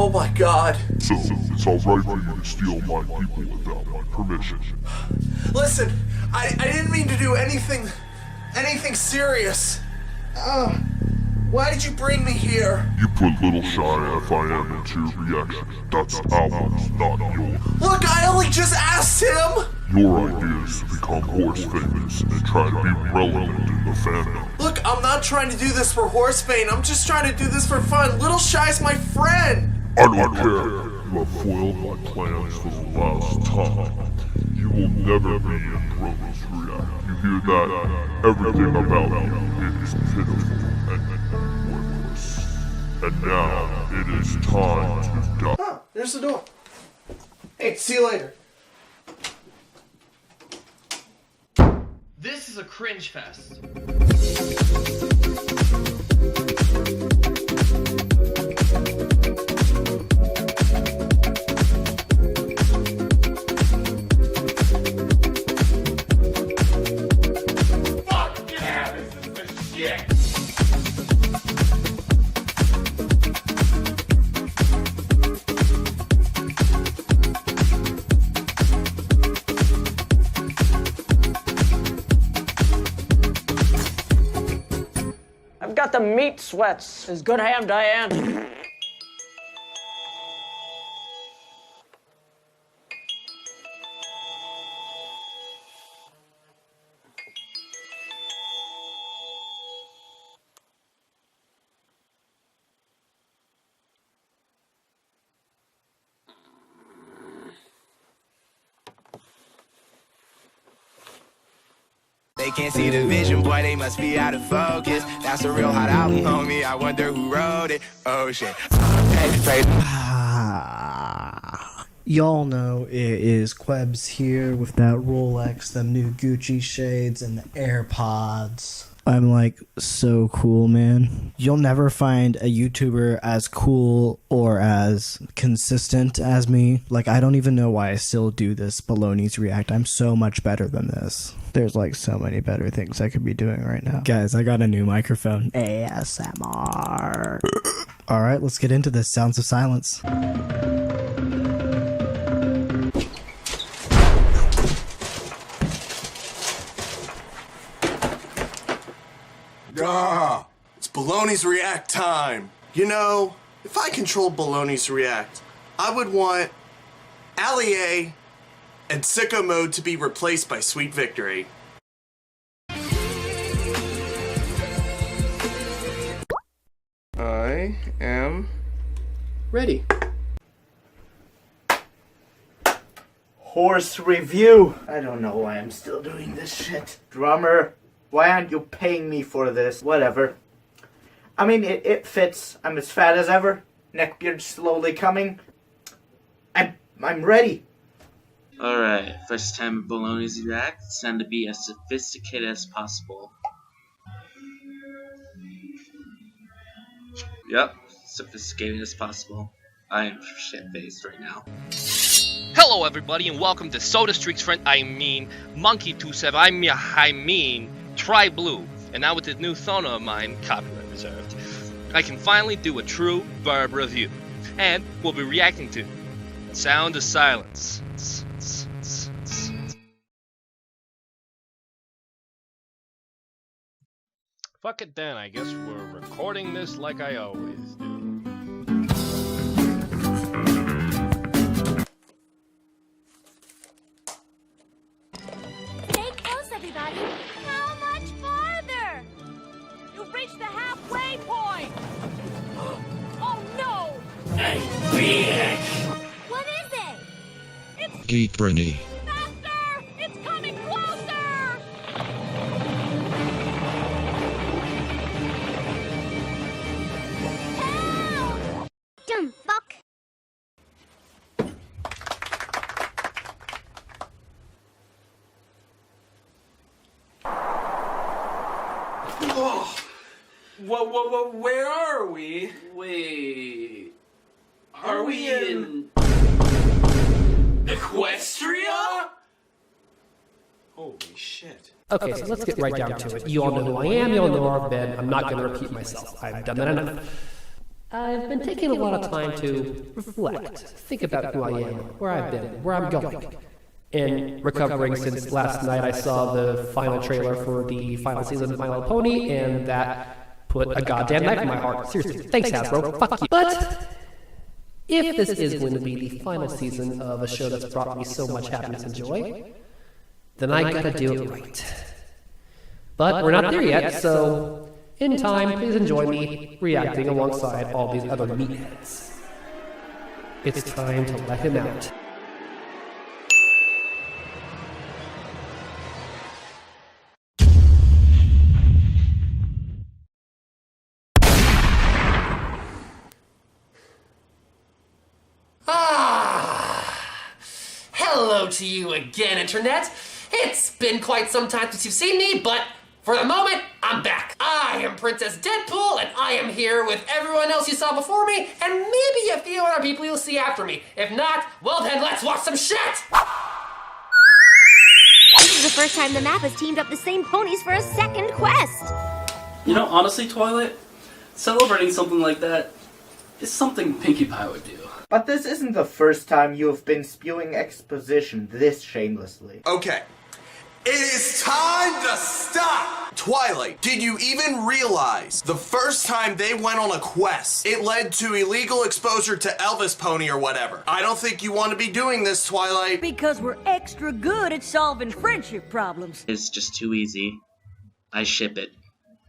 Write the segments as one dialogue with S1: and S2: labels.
S1: Oh my god.
S2: So, it's alright for you to steal my people without my permission.
S1: Listen, I didn't mean to do anything serious. Why did you bring me here?
S2: You put little shy FIM into your reaction. That's ours, not yours.
S1: Look, I only just asked him!
S2: Your idea is to become horse famous and try to be relevant in the fandom.
S1: Look, I'm not trying to do this for horse fame. I'm just trying to do this for fun. Little Shy's my friend.
S2: I don't care. You have foiled my plans for the last time. You will never be in Baloney's React. You hear that? Everything about you is pitiful and worthless. And now, it is time to die.
S1: Huh, there's the door. Hey, see you later.
S3: This is a cringe fest.
S4: Fuck yeah, this is the shit!
S5: I've got the meat sweats. It's good ham, Diane.
S6: They can't see the vision, boy, they must be out of focus. That's a real hot album, homie, I wonder who wrote it. Oh shit.
S7: Y'all know it is Quebs here with that Rolex, them new Gucci shades, and the AirPods. I'm like so cool, man. You'll never find a YouTuber as cool or as consistent as me. Like, I don't even know why I still do this Baloneys React. I'm so much better than this. There's like so many better things I could be doing right now. Guys, I got a new microphone. ASMR. Alright, let's get into this. Sounds of silence.
S1: It's Baloney's React time. You know, if I controlled Baloney's React, I would want Allier and Sicko Mode to be replaced by Sweet Victory. I am ready.
S8: Horse review. I don't know why I'm still doing this shit. Drummer, why aren't you paying me for this? Whatever. I mean, it fits. I'm as fat as ever. Neckbeard slowly coming. I'm ready.
S9: Alright, first time at Baloney's React, it's time to be as sophisticated as possible. Yep, sophisticated as possible. I am shit-faced right now.
S3: Hello everybody and welcome to Soda Streak's friend, Monkey27, I mean, Try Blue. And now with this new Sono of mine, copyright reserved, I can finally do a true Burb review. And we'll be reacting to Sound of Silence. Fuck it then, I guess we're recording this like I always do.
S10: Stay close, everybody. How much farther? You've reached the halfway point. Oh no!
S4: Hey, bitch!
S10: What is it? It's
S11: Kirin.
S10: faster! It's coming closer! Help! Dumb fuck.
S1: Where are we?
S4: Wait... Are we in... Equestria?
S1: Holy shit.
S12: Okay, so let's get right down to it. You all know who I am, you all know where I've been. I'm not going to repeat myself. I've done that enough.
S11: I've been taking a lot of time to reflect, think about who I am, where I've been, where I'm going. And recovering since last night I saw the final trailer for the final season of My Little Pony, and that put a goddamn knife in my heart. Seriously, thanks Hasbro, fuck you. But if this is going to be the final season of a show that's brought me so much happiness and joy, then I gotta do it right. But we're not there yet, so in time, please enjoy me reacting alongside all these other meatheads. It's time to let him out.
S12: Hello to you again, Internet. It's been quite some time since you've seen me, but for the moment, I'm back. I am Princess Deadpool, and I am here with everyone else you saw before me, and maybe a few other people you'll see after me. If not, well then let's watch some shit!
S10: This is the first time the map has teamed up the same ponies for a second quest.
S4: You know, honestly, Twilight, celebrating something like that is something Pinkie Pie would do.
S8: But this isn't the first time you have been spewing exposition this shamelessly.
S1: Okay. It is time to stop! Twilight, did you even realize the first time they went on a quest, it led to illegal exposure to Elvis Pony or whatever? I don't think you want to be doing this, Twilight.
S13: Because we're extra good at solving friendship problems.
S9: It's just too easy. I ship it.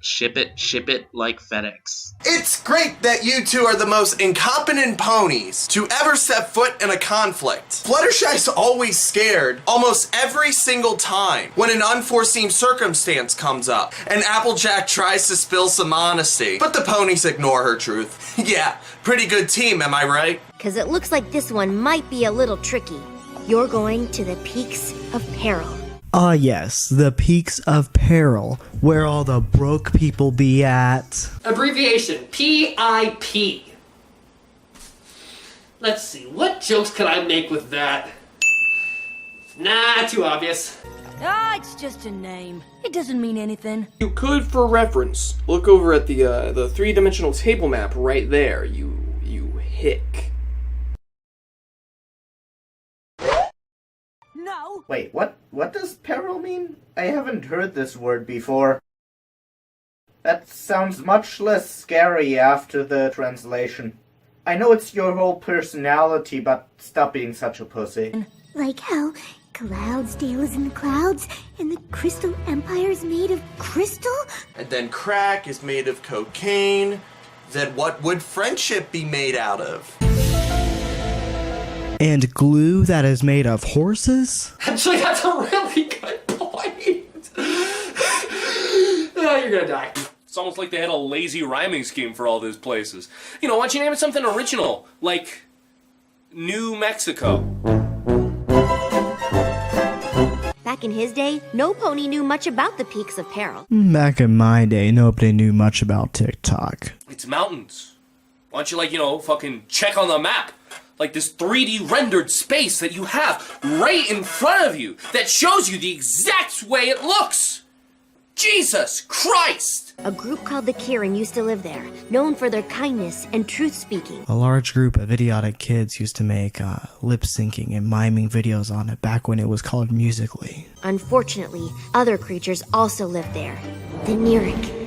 S9: Ship it like FedEx.
S1: It's great that you two are the most incompetent ponies to ever step foot in a conflict. Fluttershy's always scared almost every single time when an unforeseen circumstance comes up and Applejack tries to spill some honesty, but the ponies ignore her truth. Yeah, pretty good team, am I right?
S10: Because it looks like this one might be a little tricky. You're going to the Peaks of Peril.
S7: Ah yes, the Peaks of Peril, where all the broke people be at.
S12: Abbreviation, PIP. Let's see, what jokes could I make with that? Nah, too obvious.
S13: Ah, it's just a name. It doesn't mean anything.
S14: You could, for reference, look over at the three-dimensional table map right there. You hick.
S13: No!
S8: Wait, what does peril mean? I haven't heard this word before. That sounds much less scary after the translation. I know it's your whole personality, but stop being such a pussy.
S10: Like how Cloudsdale is in the clouds, and the Crystal Empire is made of crystal?
S1: And then crack is made of cocaine. Then what would friendship be made out of?
S7: And glue that is made of horses?
S12: Actually, that's a really good point. Oh, you're gonna die.
S15: It's almost like they had a lazy rhyming scheme for all those places. You know, why don't you name it something original, like New Mexico?
S10: Back in his day, no pony knew much about the Peaks of Peril.
S7: Back in my day, nobody knew much about TikTok.
S15: It's mountains. Why don't you, like, you know, fucking check on the map? Like this 3D rendered space that you have right in front of you that shows you the exact way it looks. Jesus Christ!
S10: A group called the Kirin used to live there, known for their kindness and truth-speaking.
S7: A large group of idiotic kids used to make lip-syncing and miming videos on it back when it was called Musical.ly.
S10: Unfortunately, other creatures also lived there. The Nerik.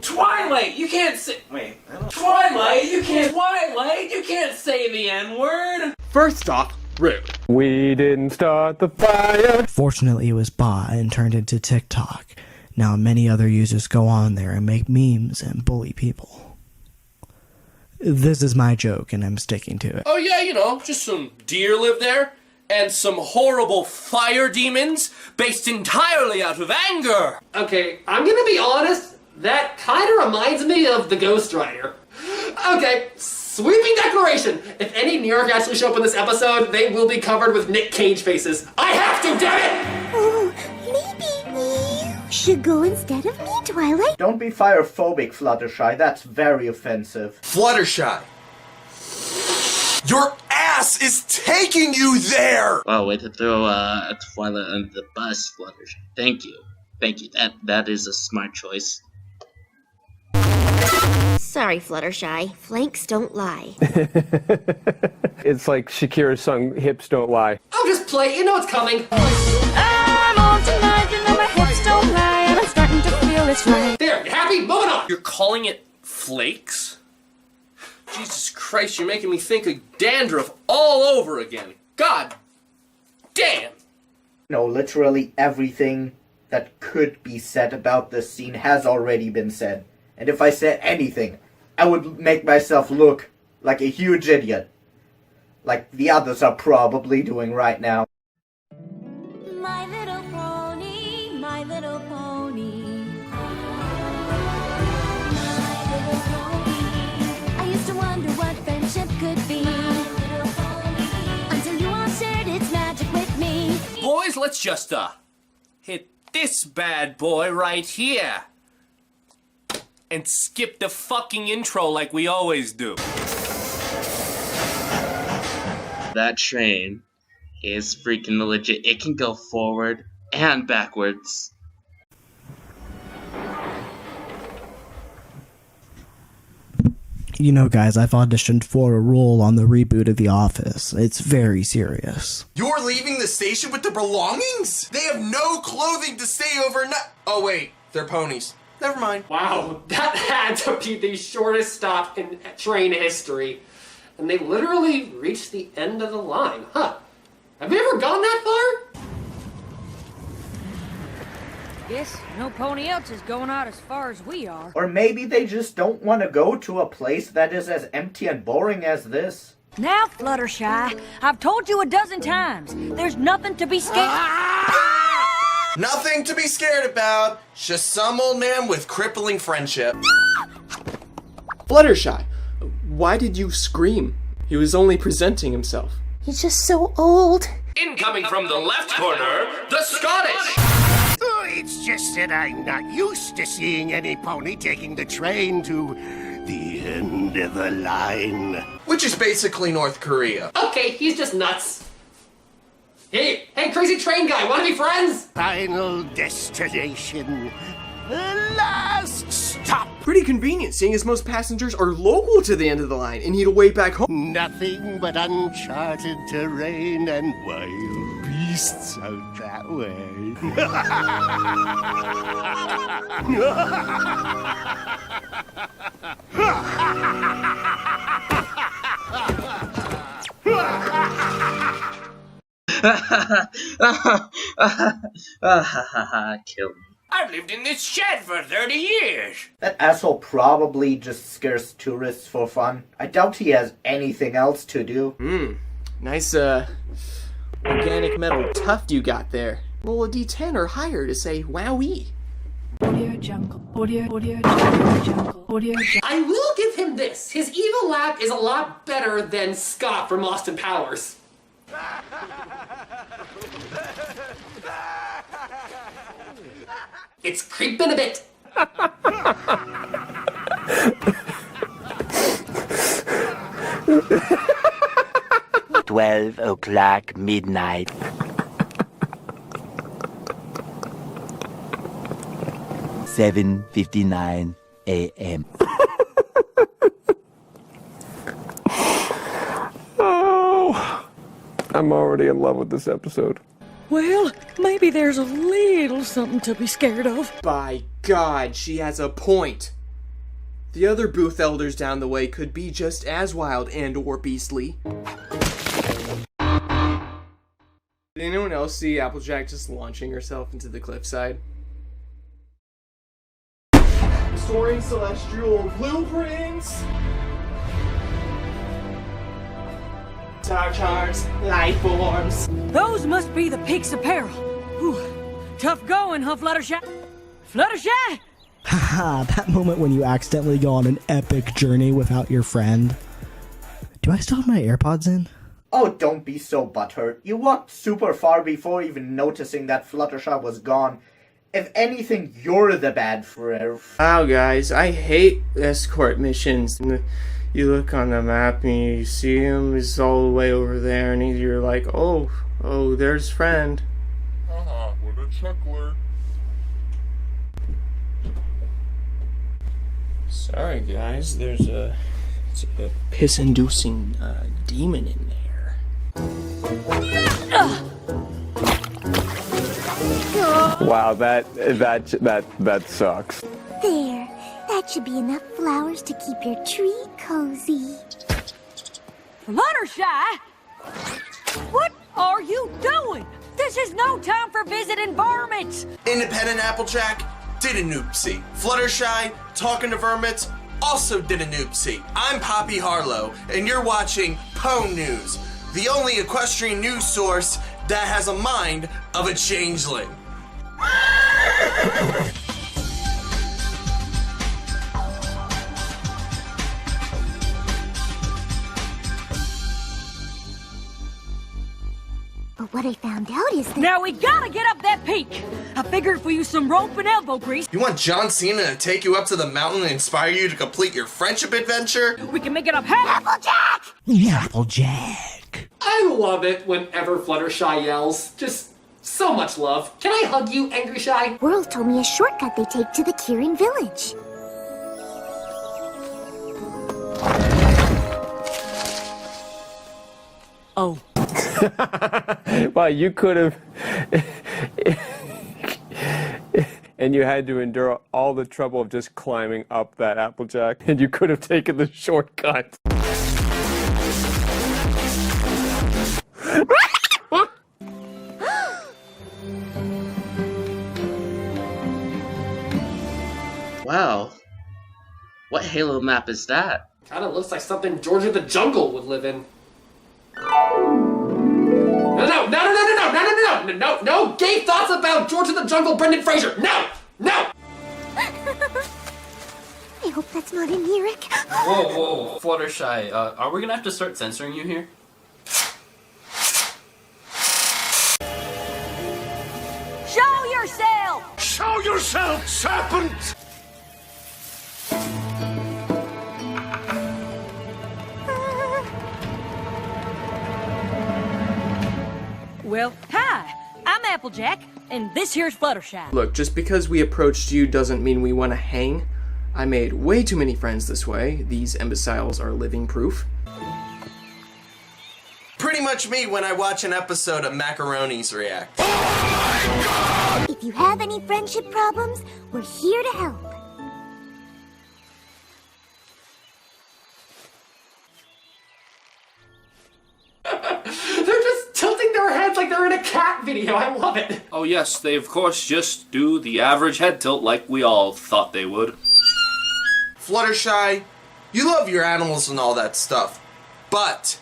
S4: Twilight, you can't say. Wait. Twilight, you can't say the N-word.
S14: First off, rude.
S16: We didn't start the fire.
S7: Fortunately, it was bought and turned into TikTok. Now many other users go on there and make memes and bully people. This is my joke and I'm sticking to it.
S15: Oh yeah, you know, just some deer live there, and some horrible fire demons based entirely out of anger.
S12: Okay, I'm gonna be honest, that kinda reminds me of the Ghost Rider. Okay, sweeping declaration. If any New York actually show up in this episode, they will be covered with Nick Cage faces. I have to, damn it!
S10: Oh, maybe you should go instead of me, Twilight.
S8: Don't be firephobic, Fluttershy. That's very offensive.
S1: Fluttershy, your ass is taking you there!
S9: Wow, way to throw Twilight under the bus, Fluttershy. Thank you. That is a smart choice.
S10: Sorry, Fluttershy. Flanks don't lie.
S16: It's like Shakira's song Hips Don't Lie.
S12: I'll just play, you know what's coming.
S10: I'm on tonight, you know my hips don't lie, and I'm starting to feel it's right.
S12: There, you happy? Moving on.
S15: You're calling it flakes? Jesus Christ, you're making me think of dandruff all over again. God damn!
S8: No, literally everything that could be said about this scene has already been said. And if I said anything, I would make myself look like a huge idiot. Like the others are probably doing right now.
S10: My little pony, my little pony. My little pony. I used to wonder what friendship could be. Until you all shared its magic with me.
S15: Boys, let's just, hit this bad boy right here. And skip the fucking intro like we always do.
S9: That train is freaking legit. It can go forward and backwards.
S7: You know, guys, I've auditioned for a role on the reboot of The Office. It's very serious.
S1: You're leaving the station with the belongings? They have no clothing to stay overnight. Oh, wait, they're ponies. Never mind.
S12: Wow, that had to be the shortest stop in train history. And they literally reached the end of the line, huh? Have you ever gone that far?
S13: Guess no pony else is going out as far as we are.
S8: Or maybe they just don't want to go to a place that is as empty and boring as this.
S13: Now, Fluttershy, I've told you a dozen times, there's nothing to be scared.
S1: Nothing to be scared about. Just some old man with crippling friendship.
S14: Fluttershy, why did you scream? He was only presenting himself.
S10: He's just so old.
S15: Incoming from the left corner, the Scottish!
S17: Oh, it's just that I'm not used to seeing any pony taking the train to the end of the line.
S1: Which is basically North Korea.
S12: Okay, he's just nuts. Hey, crazy train guy, wanna be friends?
S17: Final destination. The last stop.
S14: Pretty convenient, seeing as most passengers are local to the end of the line and need a way back home.
S17: Nothing but uncharted terrain and wild beasts out that way.
S9: Kill me.
S17: I've lived in this shed for 30 years.
S8: That asshole probably just scares tourists for fun. I doubt he has anything else to do.
S14: Nice, organic metal tuft you got there. Roll a d10 or higher to say wowee.
S18: Audio jungle. Audio jungle. Audio jungle.
S12: I will give him this. His evil laugh is a lot better than Scott from Austin Powers. It's creeping a bit.
S17: 12 o'clock midnight. $7:59 a.m.
S16: Oh, I'm already in love with this episode.
S13: Well, maybe there's a little something to be scared of.
S14: By God, she has a point. The other booth elders down the way could be just as wild and or beastly. Did anyone else see Applejack just launching herself into the cliffside? Soaring celestial blueprints! Star charts, life forms.
S13: Those must be the peaks of peril. Whew. Tough going, huh, Fluttershy? Fluttershy?
S7: Haha, that moment when you accidentally go on an epic journey without your friend. Do I still have my AirPods in?
S8: Oh, don't be so butthurt. You walked super far before even noticing that Fluttershy was gone. If anything, you're the bad friend.
S14: Wow, guys, I hate escort missions. You look on the map and you see him, he's all the way over there, and you're like, oh, there's friend.
S2: Haha, what a chuckler.
S14: Sorry, guys. There's a piss-inducing demon in there.
S16: Wow, that sucks.
S10: There. That should be enough flowers to keep your tree cozy.
S13: Fluttershy! What are you doing? This is no time for visiting varmints!
S1: Independent Applejack did a noopsie. Fluttershy, talking to vermits, also did a noopsie. I'm Poppy Harlow, and you're watching Pone News, the only equestrian news source that has a mind of a changeling.
S10: But what I found out is that...
S13: Now we gotta get up that peak! I figured if we use some rope and elbow grease...
S1: You want John Cena to take you up to the mountain and inspire you to complete your friendship adventure?
S13: We can make it up Applejack!
S7: Applejack!
S12: I love it whenever Fluttershy yells. Just so much love. Can I hug you, Angry Shy?
S10: World told me a shortcut they take to the Kirin village.
S13: Oh.
S16: Well, you could have... and you had to endure all the trouble of just climbing up that Applejack, and you could have taken the shortcut.
S9: Wow. What Halo map is that?
S12: Kinda looks like something George of the Jungle would live in. No gay thoughts about George of the Jungle, Brendan Fraser. No!
S10: I hope that's not in here, Rick.
S4: Whoa, Fluttershy, are we gonna have to start censoring you here?
S13: Show yourself!
S17: Show yourself, serpent!
S13: Well, hi, I'm Applejack, and this here's Fluttershy.
S14: Look, just because we approached you doesn't mean we want to hang. I made way too many friends this way. These imbeciles are living proof.
S1: Pretty much me when I watch an episode of Macaroni's React.
S10: If you have any friendship problems, we're here to help.
S12: They're just tilting their heads like they're in a cat video. I love it.
S15: Oh yes, they of course just do the average head tilt like we all thought they would.
S1: Fluttershy, you love your animals and all that stuff, but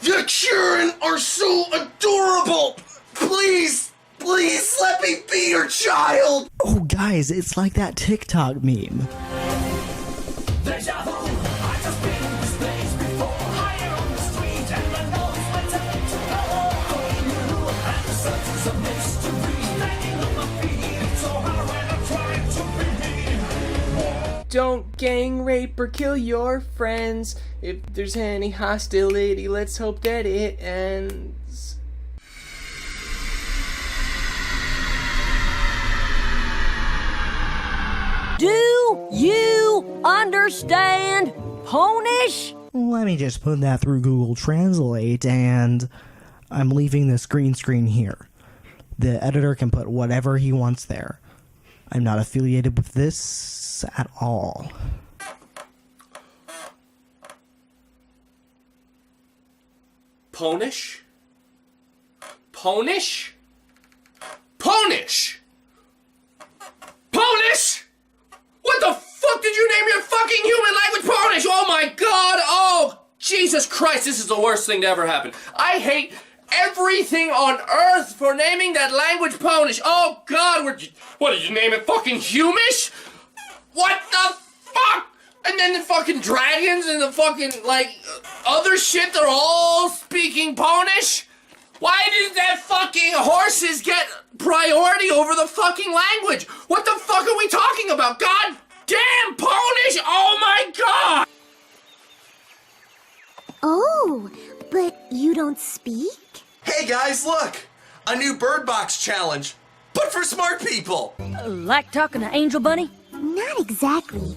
S1: the Kirin are so adorable! Please let me be your child!
S7: Oh, guys, it's like that TikTok meme.
S14: Don't gang rape or kill your friends. If there's any hostility, let's hope that it ends.
S13: Do you understand Ponish?
S7: Let me just put that through Google Translate, and I'm leaving this green screen here. The editor can put whatever he wants there. I'm not affiliated with this at all.
S15: Ponish? Ponish? Ponish? Ponish? What the fuck did you name your fucking human language Ponish? Oh my god! Oh, Jesus Christ, this is the worst thing to ever happen. I hate everything on earth for naming that language Ponish. Oh god, what did you name it? Fucking Humish? What the fuck? And then the fucking dragons and the fucking, other shit, they're all speaking Ponish? Why did that fucking horses get priority over the fucking language? What the fuck are we talking about? God damn Ponish! Oh my god!
S10: Oh, but you don't speak?
S1: Hey guys, look! A new Bird Box challenge, but for smart people!
S13: Like talking to Angel Bunny?
S10: Not exactly.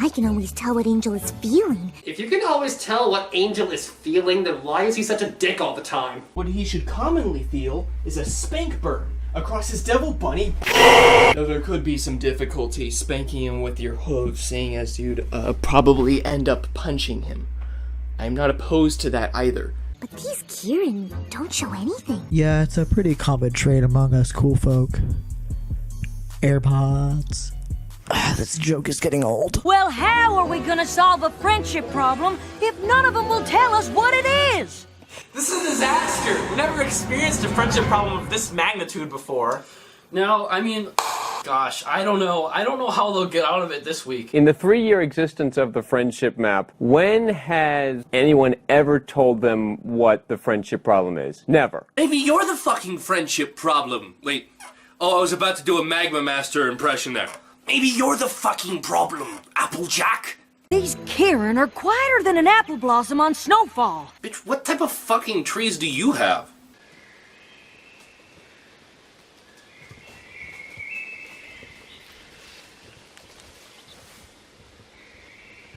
S10: I can always tell what Angel is feeling.
S12: If you can always tell what Angel is feeling, then why is he such a dick all the time?
S14: What he should commonly feel is a spank burn across his devil bunny. Though there could be some difficulty spanking him with your hooves, seeing as you'd probably end up punching him. I'm not opposed to that either.
S10: But these Kirin don't show anything.
S7: Yeah, it's a pretty common trait among us cool folk. AirPods. This joke is getting old.
S13: Well, how are we gonna solve a friendship problem if none of them will tell us what it is?
S4: This is a disaster. We've never experienced a friendship problem of this magnitude before.
S15: No, I mean, gosh, I don't know. I don't know how they'll get out of it this week.
S16: In the 3-year existence of the friendship map, when has anyone ever told them what the friendship problem is? Never.
S15: Maybe you're the fucking friendship problem. Wait. Oh, I was about to do a Magma Master impression there. Maybe you're the fucking problem, Applejack.
S13: These Kirin are quieter than an apple blossom on snowfall.
S15: Bitch, what type of fucking trees do you have?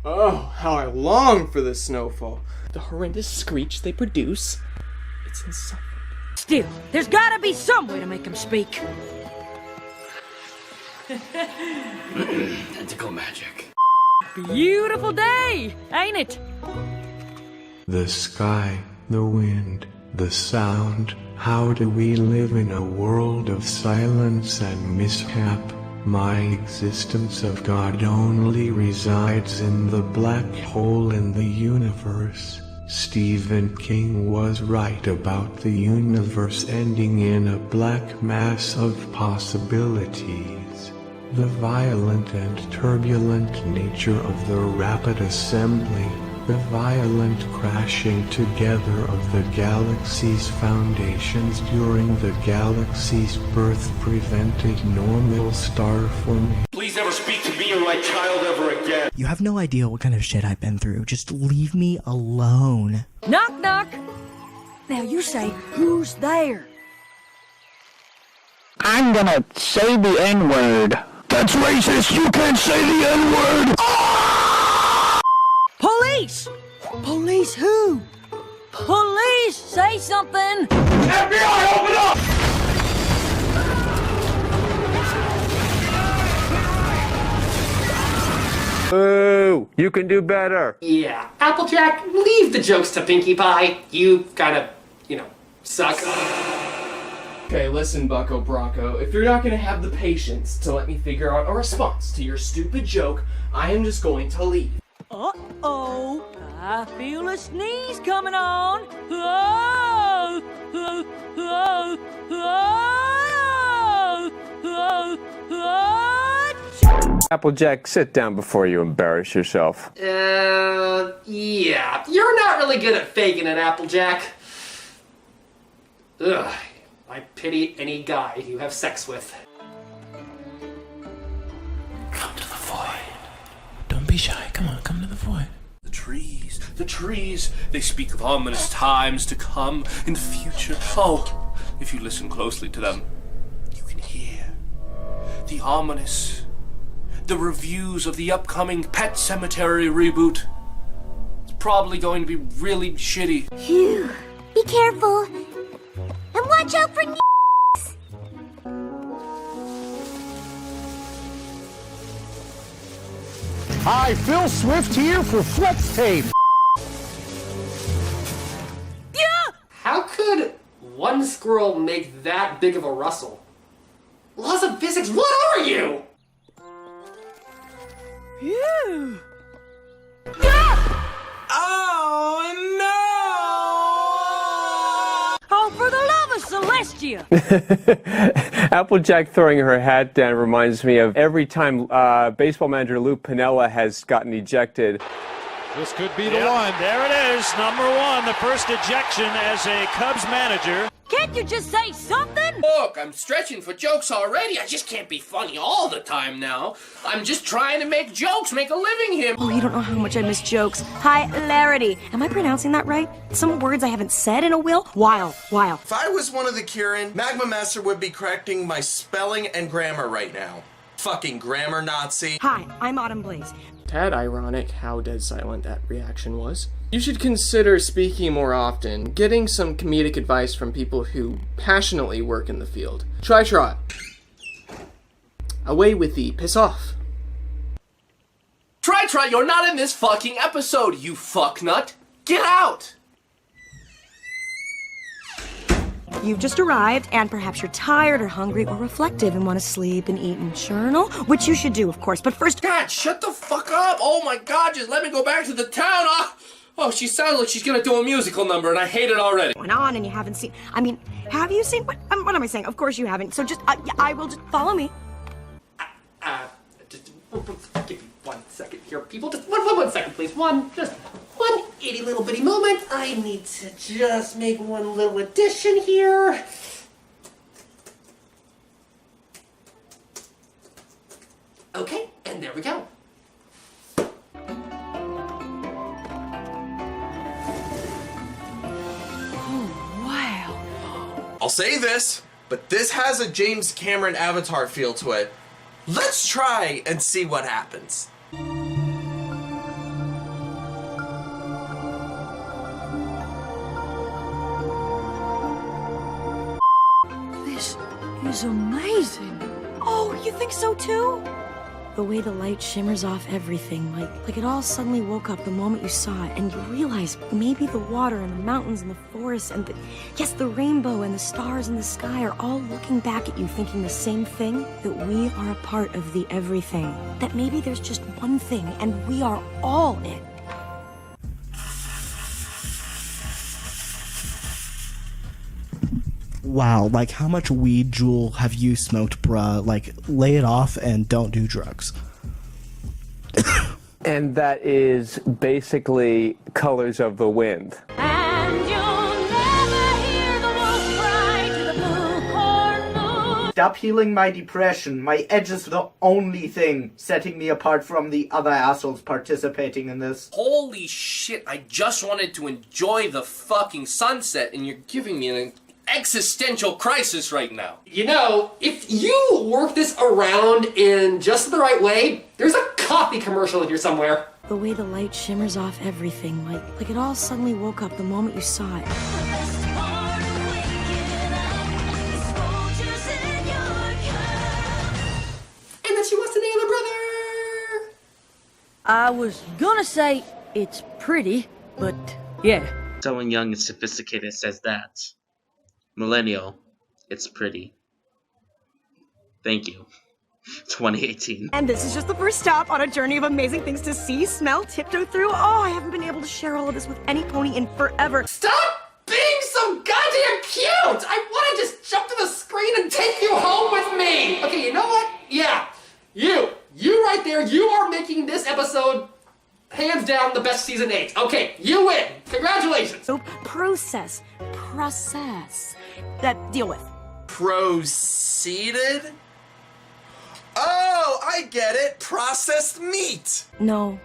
S14: Oh, how I long for this snowfall. The horrendous screech they produce. It's insufferable.
S13: Still, there's gotta be some way to make them speak.
S4: Tentacle magic.
S13: Beautiful day, ain't it?
S19: The sky, the wind, the sound. How do we live in a world of silence and mishap? My existence of God only resides in the black hole in the universe. Stephen King was right about the universe ending in a black mass of possibilities. The violent and turbulent nature of the rapid assembly, the violent crashing together of the galaxy's foundations during the galaxy's birth prevented normal star formation.
S17: Please never speak to me or my child ever again.
S7: You have no idea what kind of shit I've been through. Just leave me alone.
S13: Knock, knock. Now you say, who's there?
S20: I'm gonna say the N-word. That's racist! You can't say the N-word!
S13: Police! Police who? Police! Say something!
S20: FBI, open up!
S16: Boo! You can do better.
S12: Yeah, Applejack, leave the jokes to Pinkie Pie. You kinda, suck.
S14: Okay, listen, Bucko Bronco. If you're not gonna have the patience to let me figure out a response to your stupid joke, I am just going to leave.
S13: Uh-oh, I feel a sneeze coming on. Oh, oh, oh, oh, oh, oh.
S16: Applejack, sit down before you embarrass yourself.
S12: Yeah, you're not really good at faking it, Applejack. Ugh, I pity any guy you have sex with.
S4: Come to the void. Don't be shy. Come on, come to the void.
S15: The trees, they speak of ominous times to come in the future. Oh, if you listen closely to them, you can hear the ominous, the reviews of the upcoming Pet Cemetery reboot. It's probably going to be really shitty.
S10: Phew. Be careful. And watch out for
S20: Hi, Phil Swift here for Flex Tape.
S12: How could one squirrel make that big of a rustle? Laws of physics, what are you?
S13: Phew.
S4: Oh no!
S13: Oh, for the love of Celestia!
S16: Applejack throwing her hat down reminds me of every time baseball manager Lou Piniella has gotten ejected.
S21: This could be the one. There it is, number one, the first ejection as a Cubs manager.
S13: Can't you just say something?
S15: Look, I'm stretching for jokes already. I just can't be funny all the time now. I'm just trying to make jokes, make a living here.
S22: Oh, you don't know how much I miss jokes. Hilarity. Am I pronouncing that right? Some words I haven't said in a while.
S1: If I was one of the Kirin, Magma Master would be correcting my spelling and grammar right now. fucking grammar Nazi.
S22: Hi, I'm Autumn Blaze.
S14: Tad ironic how dead silent that reaction was. You should consider speaking more often, getting some comedic advice from people who passionately work in the field. Try Trot. Away with thee, piss off.
S15: Try, you're not in this fucking episode, you fucknut! Get out!
S22: You've just arrived, and perhaps you're tired or hungry or reflective and want to sleep and eat and journal, which you should do, of course, but first—
S15: God, shut the fuck up! Oh my god, just let me go back to the town! Oh, she sounds like she's gonna do a musical number, and I hate it already.
S22: Going on, and you haven't seen— I mean, have you seen— what am I saying? Of course you haven't, so just— I will just— follow me.
S12: Just give me 1 second here, people. Just one second, please. Just one itty little bitty moment. I need to just make one little addition here. Okay, and there we go.
S22: Oh, wow.
S1: I'll say this, but this has a James Cameron Avatar feel to it. Let's try and see what happens.
S22: This is amazing. Oh, you think so too? The way the light shimmers off everything, like it all suddenly woke up the moment you saw it, and you realize maybe the water and the mountains and the forests and the rainbow and the stars in the sky are all looking back at you thinking the same thing, that we are a part of the everything. That maybe there's just one thing and we are all it.
S7: Wow, like how much weed, Jewel, have you smoked, bruh? Like, lay it off and don't do drugs.
S16: And that is basically Colors of the Wind.
S10: And you'll never hear the wolf cry to the blue corn moon.
S8: Stop healing my depression. My edge is the only thing setting me apart from the other assholes participating in this.
S15: Holy shit, I just wanted to enjoy the fucking sunset, and you're giving me an existential crisis right now.
S12: You know, if you work this around in just the right way, there's a coffee commercial in here somewhere.
S22: The way the light shimmers off everything, like it all suddenly woke up the moment you saw it.
S12: And then she wants to nail her brother.
S13: I was gonna say it's pretty, but yeah.
S9: Someone young and sophisticated says that. Millennial, it's pretty. Thank you. 2018.
S22: And this is just the first stop on a journey of amazing things to see, smell, tiptoe through. Oh, I haven't been able to share all of this with any pony in forever.
S12: Stop being so goddamn cute! I want to just jump to the screen and take you home with me! Okay, you know what? Yeah, you right there, you are making this episode hands down the best season 8. Okay, you win. Congratulations.
S22: So process. That deal with.
S1: Proceeded? Oh, I get it. Processed meat.
S22: No,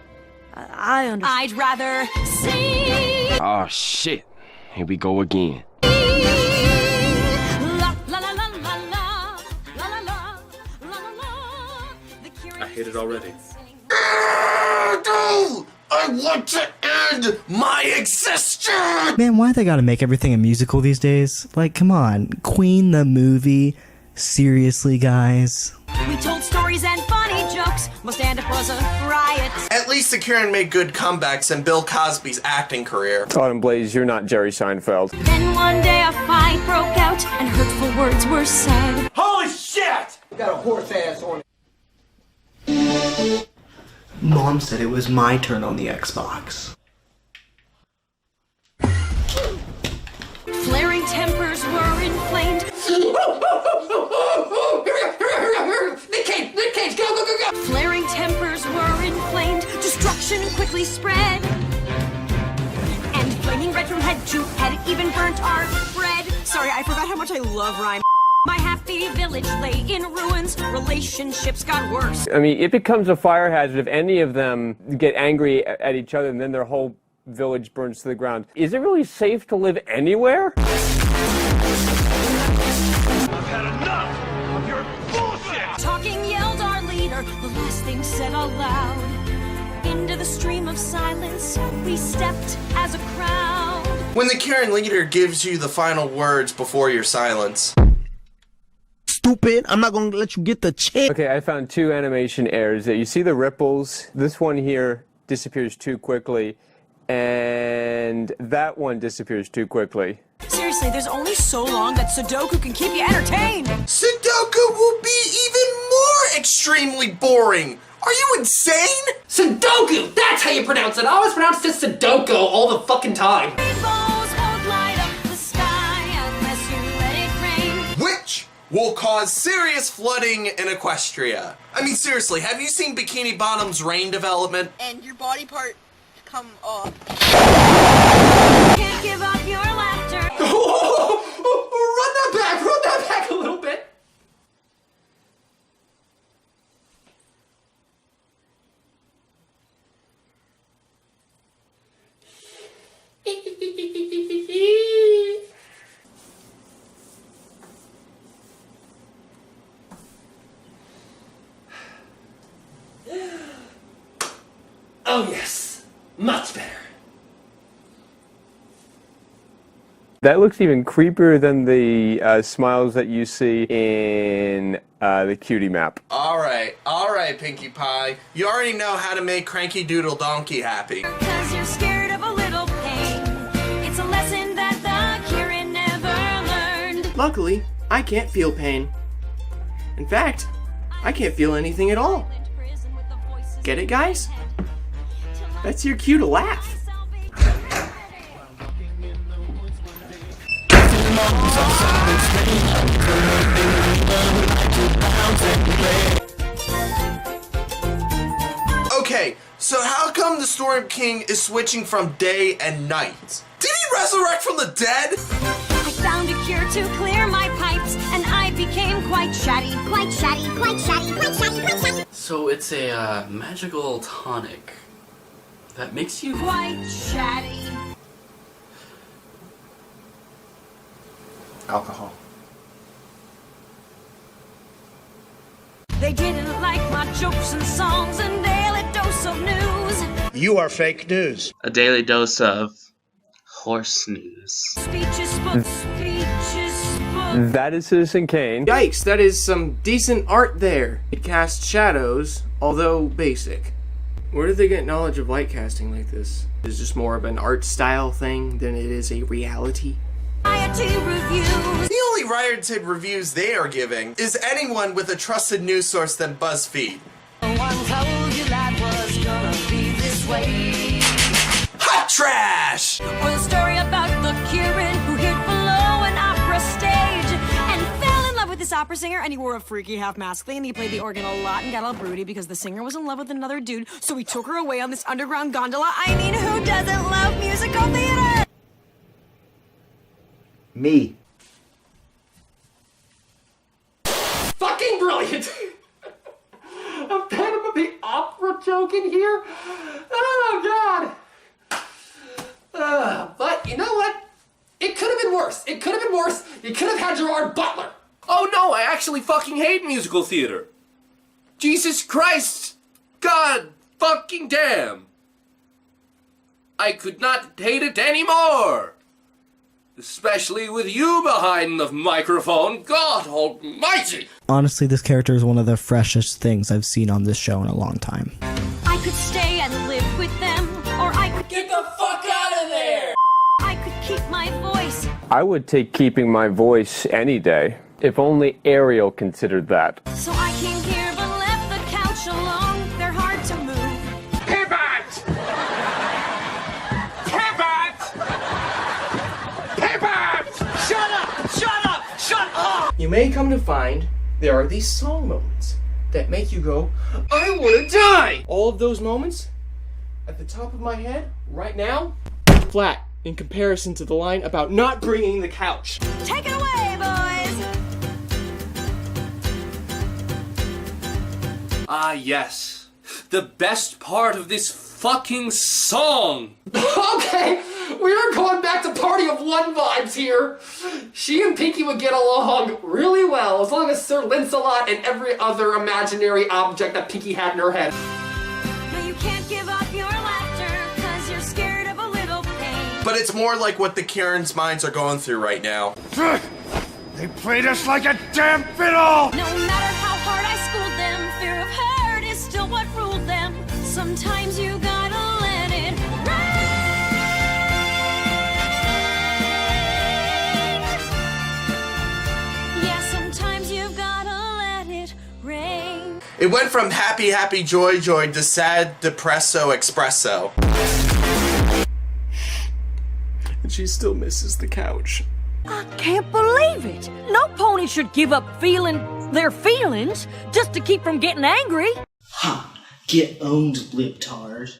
S22: I understand.
S10: I'd rather see.
S5: Oh shit. Here we go again.
S10: La la la la la la la la la la la. The Kirin
S15: I hate it already.
S1: I want to end my existence!
S7: Man, why they gotta make everything a musical these days? Like, come on. Queen the movie? Seriously, guys?
S10: We told stories and funny jokes. Most stand up was a riot.
S1: At least the Kirin made good comebacks in Bill Cosby's acting career.
S16: Autumn Blaze, you're not Jerry Seinfeld.
S10: Then one day a fight broke out and hurtful words were said.
S15: Holy shit!
S8: You got a horse ass on it.
S7: Mom said it was my turn on the Xbox.
S10: Flaring tempers were inflamed.
S12: Nick Cage, go!
S10: Flaring tempers were inflamed. Destruction quickly spread. And flaming red from head to head even burnt our bread. Sorry, I forgot how much I love rhyme. My happy village lay in ruins. Relationships got worse.
S16: I mean, it becomes a fire hazard if any of them get angry at each other and then their whole village burns to the ground. Is it really safe to live anywhere?
S21: I've had enough of your bullshit!
S10: Talking yelled our
S22: last thing said aloud. Into the stream of silence, we stepped as a crowd.
S1: When the Kirin leader gives you the final words before your silence.
S3: Stupid, I'm not gonna let you get the chance.
S16: Okay, I found 2 animation errors. You see the ripples? This one here disappears too quickly, and that one disappears too quickly.
S22: Seriously, there's only so long that Sudoku can keep you entertained.
S1: Sudoku will be even more extremely boring. Are you insane?
S12: Sudoku! That's how you pronounce it. I always pronounce it Sudoku all the fucking time.
S22: Rainbows won't light up the sky unless you let it rain.
S1: Which will cause serious flooding in Equestria. I mean, seriously, have you seen Bikini Bottom's rain development?
S6: And your body part come off.
S22: Can't give up your laughter.
S12: Run that back a little bit. Oh yes, much better.
S16: That looks even creepier than the smiles that you see in the cutie map.
S1: Alright, Pinkie Pie. You already know how to make Cranky Doodle Donkey happy.
S22: Cause you're scared of a little pain. It's a lesson that the Kirin never learned.
S14: Luckily, I can't feel pain. In fact, I can't feel anything at all. Get it, guys? That's your cue to laugh.
S1: Okay, so how come the Storm King is switching from day and night? Did he resurrect from the dead?
S22: I found a cure to clear my pipes, and I became quite chatty. Quite chatty, quite chatty, quite chatty, quite chatty.
S23: So it's a magical tonic that makes you
S22: quite chatty.
S23: Alcohol.
S22: They didn't like my jokes and songs and daily dose of news.
S17: You are fake news.
S9: A daily dose of horse news.
S22: Speeches, books, speeches, books.
S16: That is Citizen Kane.
S14: Yikes, that is some decent art there. It casts shadows, although basic. Where did they get knowledge of light casting like this? Is this more of an art style thing than it is a reality?
S1: The only rioted reviews they are giving is anyone with a trusted news source than BuzzFeed.
S22: No one told you life was gonna be this way.
S1: Hot trash!
S22: Or the story about the Kirin who hid below an opera stage and fell in love with this opera singer, and he wore a freaky half mask thing and he played the organ a lot and got all broody because the singer was in love with another dude, so he took her away on this underground gondola. I mean, who doesn't love musical theater?
S8: Me.
S12: Fucking brilliant! A Phantom of the Opera joke in here? Oh, God! But you know what? It could have been worse. It could have been worse. You could have had Gerard Butler.
S15: Oh no, I actually fucking hate musical theater. Jesus Christ! God fucking damn! I could not hate it anymore! Especially with you behind the microphone. God almighty!
S7: Honestly, this character is one of the freshest things I've seen on this show in a long time.
S22: I could stay and live with them, or I could
S12: get the fuck out of there!
S22: I could keep my voice.
S16: I would take keeping my voice any day. If only Ariel considered that.
S22: So I came here but left the couch alone. They're hard to move.
S17: Pivot! Pivot! Pivot!
S14: Shut up! Shut up! Shut up! You may come to find there are these song moments that make you go, I wanna die! All of those moments, at the top of my head, right now, flat in comparison to the line about not bringing the couch.
S22: Take it away, boys!
S15: Ah, yes. The best part of this fucking song.
S12: Okay, we are going back to Party of One vibes here. She and Pinky would get along really well as long strong as Sir Lancelot and every other imaginary object that Pinky had in her head.
S10: No, you can't give up your laughter, cause you're scared of a little pain.
S1: But it's more like what the Kirin's minds are going through right now.
S17: They played us like a damn fiddle!
S10: No matter how hard I schooled them, fear of hurt is still what ruled them. Sometimes you gotta let it rain. Yeah, sometimes you've gotta let it rain.
S1: It went from happy, happy, joy, joy to sad, depresso, espresso.
S14: And she still misses the couch.
S13: I can't believe it. No pony should give up feeling their feelings just to keep from getting angry.
S7: Ha! Get owned, libtard.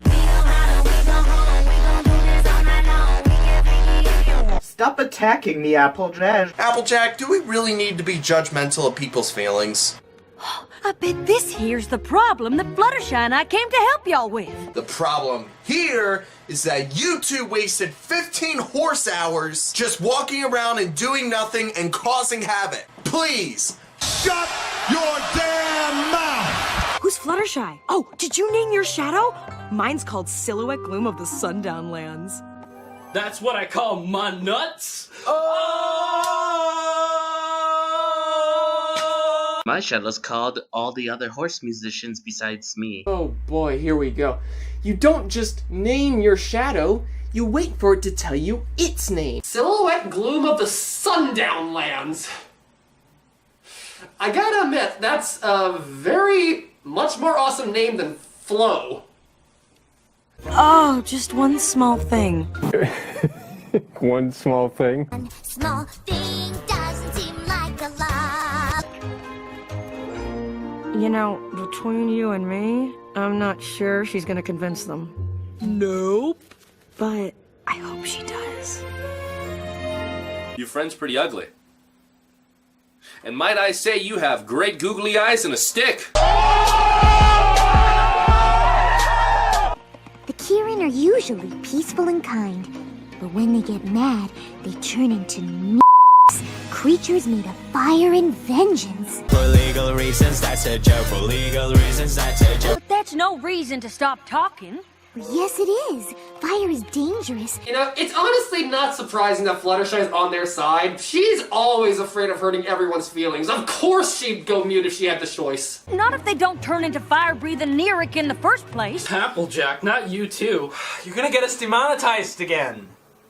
S8: Stop attacking me, Applejack.
S1: Applejack, do we really need to be judgmental of people's feelings?
S13: I bet this here's the problem that Fluttershy and I came to help y'all with.
S1: The problem here is that you two wasted 15 horse hours just walking around and doing nothing and causing havoc. Please, shut your damn mouth!
S22: Who's Fluttershy? Oh, did you name your shadow? Mine's called Silhouette Gloom of the Sundown Lands.
S4: That's what I call my nuts.
S9: My shadow's called all the other horse musicians besides me.
S14: Oh boy, here we go. You don't just name your shadow, you wait for it to tell you its name.
S12: Silhouette Gloom of the Sundown Lands. I gotta admit, that's a very much more awesome name than Flo.
S22: Oh, just one small thing.
S16: One small thing.
S10: Small thing doesn't seem like a lot.
S22: You know, between you and me, I'm not sure she's gonna convince them. Nope. But I hope she does.
S15: Your friend's pretty ugly. And might I say, you have great googly eyes and a stick.
S2: The Kirin are usually peaceful and kind, but when they get mad, they turn into creatures made of fire and vengeance.
S11: For legal reasons, that's a joke. For legal reasons, that's a joke.
S13: But that's no reason to stop talking.
S2: Yes, it is. Fire is dangerous.
S12: You know, it's honestly not surprising that Fluttershy's on their side. She's always afraid of hurting everyone's feelings. Of course she'd go mute if she had the choice.
S13: Not if they don't turn into fire-breathing Neeric in the first place.
S4: Applejack, not you too. You're gonna get us demonetized again.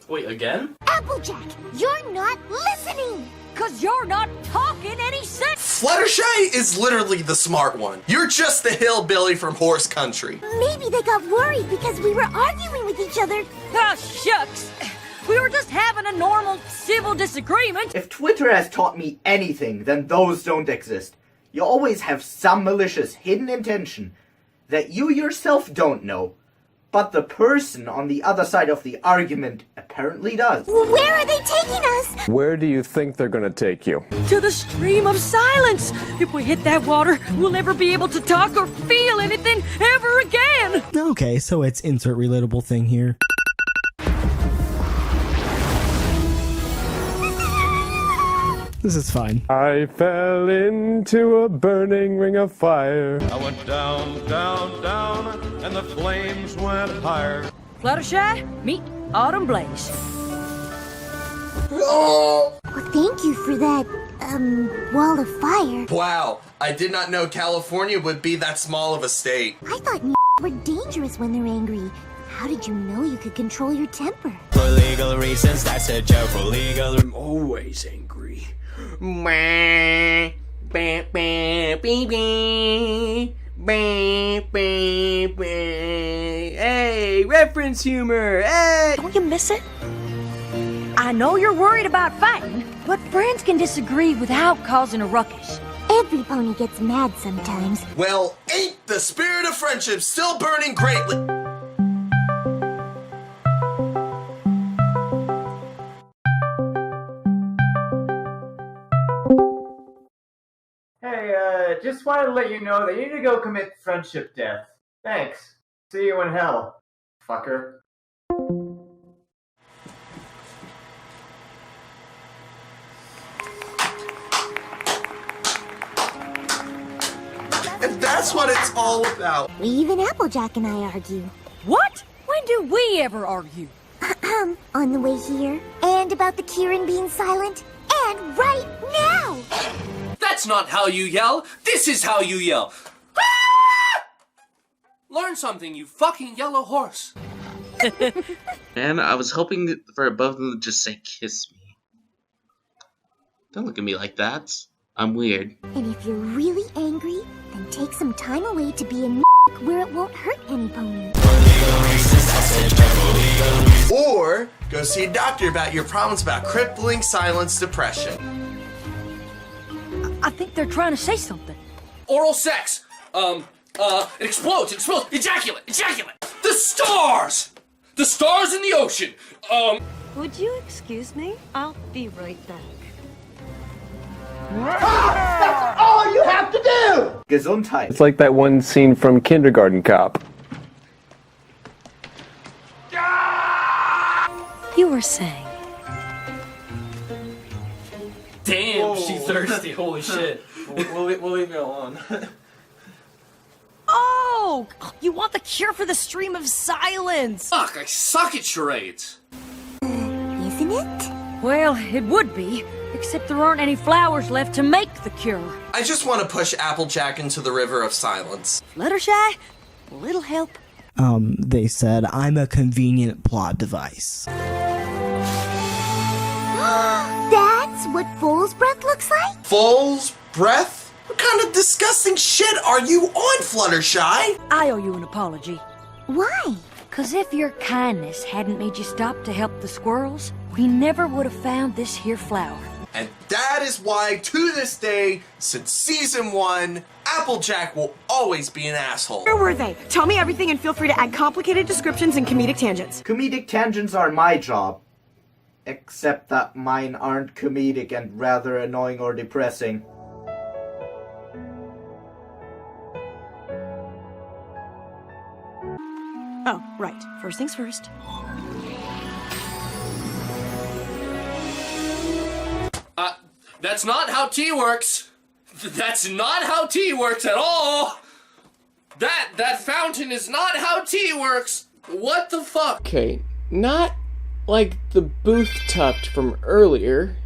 S4: Wait, again?
S2: Applejack, you're not listening!
S13: Cause you're not talking any sense!
S1: Fluttershy is literally the smart one. You're just the hillbilly from horse country.
S2: Maybe they got worried because we were arguing with each other.
S13: Oh, shucks! We were just having a normal civil disagreement.
S8: If Twitter has taught me anything, then those don't exist. You always have some malicious hidden intention that you yourself don't know, but the person on the other side of the argument apparently does.
S2: Where are they taking us?
S16: Where do you think they're gonna take you?
S13: To the stream of silence! If we hit that water, we'll never be able to talk or feel anything ever again!
S7: Okay, so it's insert relatable thing here. This is fine.
S16: I fell into a burning ring of fire.
S18: I went down, down, down, and the flames went higher.
S13: Fluttershy, meet Autumn Blaze.
S2: Well, thank you for that, wall of fire.
S1: Wow, I did not know California would be that small of a state.
S2: I thought were dangerous when they're angry. How did you know you could control your temper?
S11: For legal reasons, that's a joke. For legal
S14: I'm always angry. Hey, reference humor, hey!
S22: Don't you miss it?
S13: I know you're worried about fighting, but friends can disagree without causing a ruckus.
S2: Every pony gets mad sometimes.
S1: Well, ain't the spirit of friendship still burning greatly?
S8: Hey, just wanted to let you know that you need to go commit friendship death. Thanks. See you in hell, fucker.
S1: That's what it's all about.
S2: Even Applejack and I argue.
S13: What? When do we ever argue?
S2: On the way here, and about the Kirin being silent, and right now!
S15: That's not how you yell. This is how you yell. Ah! Learn something, you fucking yellow horse.
S9: Man, I was hoping for both of them to just say kiss me. Don't look at me like that. I'm weird.
S2: And if you're really angry, then take some time away to be in where it won't hurt any pony.
S1: Or go see a doctor about your problems about crippling silence depression.
S13: I think they're trying to say something.
S15: Oral sex. It explodes, ejaculate. The stars! The stars in the ocean.
S22: Would you excuse me? I'll be right back.
S8: That's all you have to do! Gesundheit.
S16: It's like that one scene from Kindergarten Cop.
S22: You were saying.
S4: Damn, she's thirsty. Holy shit. We'll leave me alone.
S22: Oh! You want the cure for the stream of silence!
S15: Fuck, I suck at charades.
S2: Isn't it?
S13: Well, it would be, except there aren't any flowers left to make the cure.
S1: I just want to push Applejack into the river of silence.
S22: Fluttershy? A little help.
S7: They said, I'm a convenient plot device.
S2: That's what Foal's breath looks like?
S1: Foal's breath? What kind of disgusting shit are you on, Fluttershy?
S13: I owe you an apology.
S2: Why?
S13: 'Cause if your kindness hadn't made you stop to help the squirrels, we never would have found this here flower.
S1: And that is why, to this day, since season 1, Applejack will always be an asshole.
S10: Where were they? Tell me everything and feel free to add complicated descriptions and comedic tangents.
S8: Comedic tangents are my job. Except that mine aren't comedic and rather annoying or depressing.
S10: Oh, right. First things first.
S15: That's not how tea works. That's not how tea works at all. That fountain is not how tea works. What the fuck?
S14: Okay, not like the booth tucked from earlier,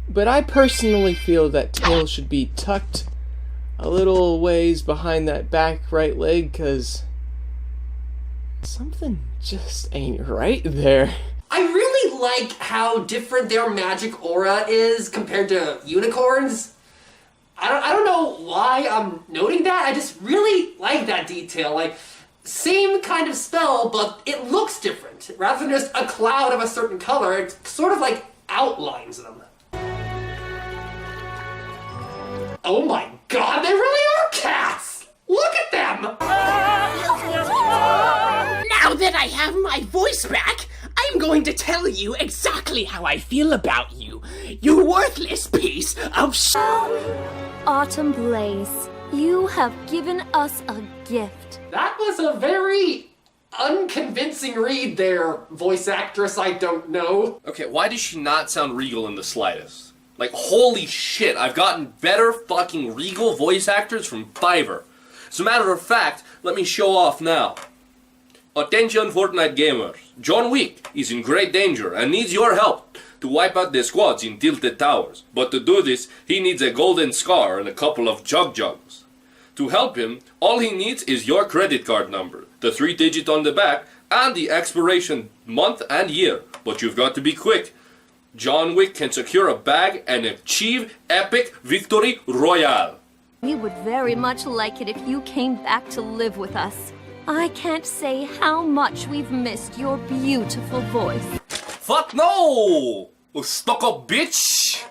S14: but I personally feel that tail should be tucked a little ways behind that back right leg, cause something just ain't right there.
S12: I really like how different their magic aura is compared to unicorns. I don't know why I'm noting that. I just really like that detail. Like, same kind of spell, but it looks different. Rather than just a cloud of a certain color, it sort of like outlines them. Oh my god, they really are cats! Look at them!
S5: Now that I have my voice back, I'm going to tell you exactly how I feel about you. You worthless piece of
S2: Autumn Blaze, you have given us a gift.
S12: That was a very unconvincing read there, voice actress I don't know.
S15: Okay, why does she not sound regal in the slightest? Like, holy shit, I've gotten better fucking regal voice actors from Fiverr. As a matter of fact, let me show off now. Attention Fortnite gamers, John Wick is in great danger and needs your help to wipe out the squads in Tilted Towers. But to do this, he needs a golden scar and a couple of jug-jugs. To help him, all he needs is your credit card number, the 3-digit on the back, and the expiration month and year. But you've got to be quick. John Wick can secure a bag and achieve epic victory royale.
S2: We would very much like it if you came back to live with us. I can't say how much we've missed your beautiful voice.
S15: Fuck no! Stuck-up bitch!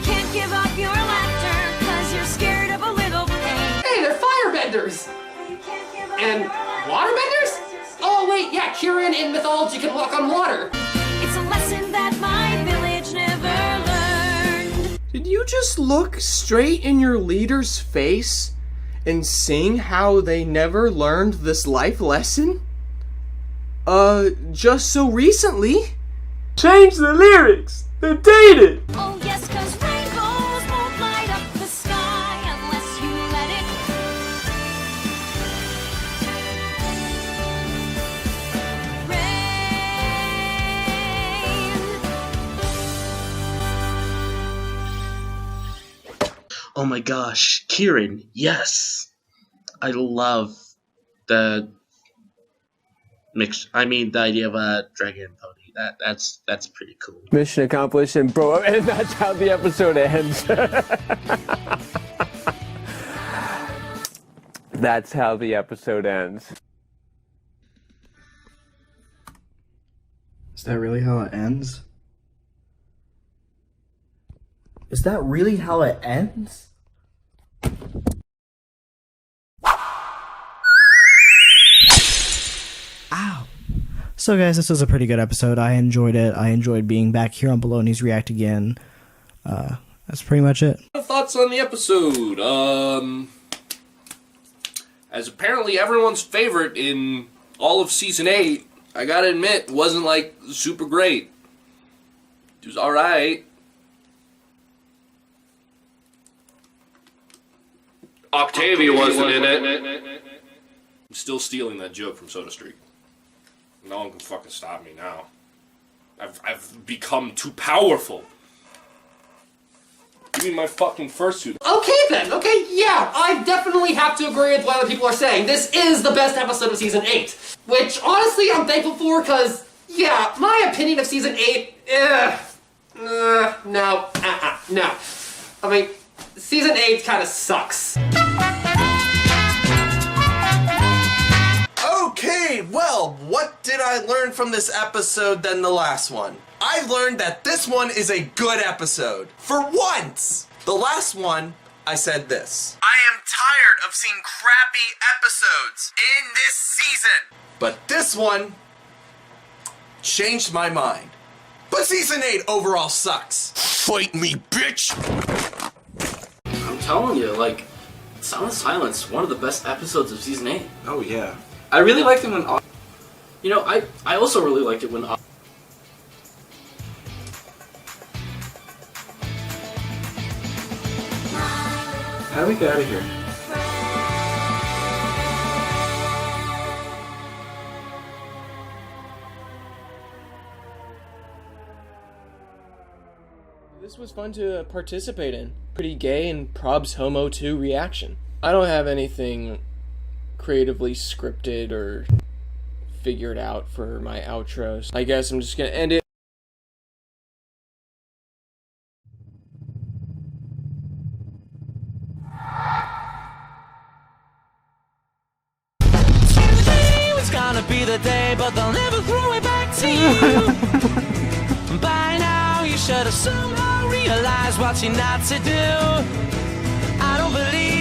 S22: Can't give up your laughter, 'cause you're scared of a little pain.
S12: Hey, they're firebenders! And waterbenders? Oh wait, yeah, Kirin in mythology can walk on water.
S22: It's a lesson that my village never learned.
S14: Did you just look straight in your leader's face and sing how they never learned this life lesson? Just so recently? Change the lyrics! They're dated!
S22: Oh yes, 'cause rainbows won't light up the sky unless you let it
S9: Oh my gosh, Kirin, yes! I love the the idea of a dragon pony. That's pretty cool.
S16: Mission accomplished, and bro, and that's how the episode ends. That's how the episode ends.
S7: Is that really how it ends? Is that really how it ends? Ow. So guys, this was a pretty good episode. I enjoyed it. I enjoyed being back here on Baloney's React again. That's pretty much it.
S15: Thoughts on the episode? As apparently everyone's favorite in all of Season 8, I gotta admit, wasn't like super great. It was alright. Octavia wasn't in it. I'm still stealing that joke from Soda Street. No one can fucking stop me now. I've become too powerful. Give me my fucking fursuit.
S12: Okay then, okay, yeah, I definitely have to agree with what other people are saying. This is the best episode of Season 8. Which, honestly, I'm thankful for, because, yeah, my opinion of Season 8, no. No. I mean, Season 8 kind of sucks.
S1: Okay, well, what did I learn from this episode than the last one? I learned that this one is a good episode. For once! The last one, I said this. I am tired of seeing crappy episodes in this season. But this one changed my mind. But Season 8 overall sucks. Fight me, bitch!
S23: I'm telling you, like, Sound of Silence, one of the best episodes of Season 8.
S1: Oh, yeah.
S23: I really liked it when... You know, I also really liked it when... How do we get out of here?
S14: This was fun to participate in. Pretty gay and probs homo 2 reaction. I don't have anything creatively scripted or figured out for my outros. I guess I'm just gonna end it.
S11: Gonna be the day, but they'll never throw it back to you. By now, you should have somehow realized what you're not to do. I don't believe